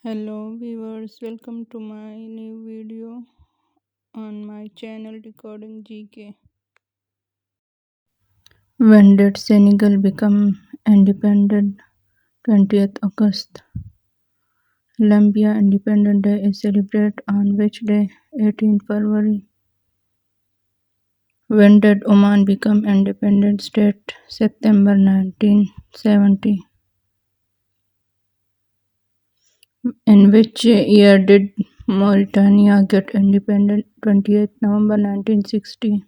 Hello viewers, welcome to my new video on my channel Decoding GK. When did Senegal become independent? 20th August. Colombia Independence Day is celebrated on which day? 18th February. When did Oman become independent state? September 1970. In which year did Mauritania get independent? 28th November 1960.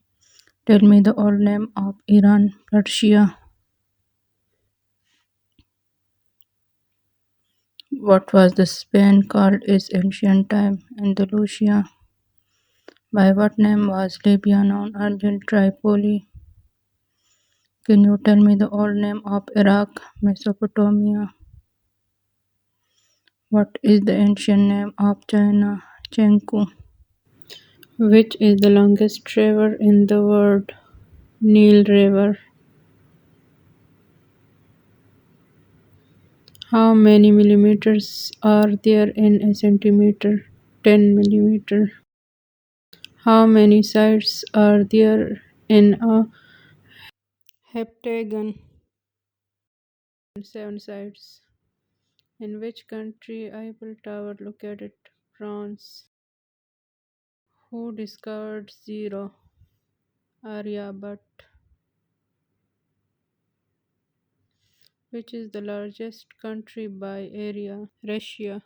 Tell me the old name of Iran, Persia. What was the Spain called its ancient time? Andalusia. By what name was Libya known until Tripoli? Can you tell me the old name of Iraq, Mesopotamia? What is the ancient name of China? Chengku. Which is the longest river in the world? Nile River. How many millimeters are there in a centimeter? 10 millimeter. How many sides are there in a heptagon? 7 sides. In which country Eiffel Tower located? France. Who discovered zero? Aryabhat. Which is the largest country by area? Russia.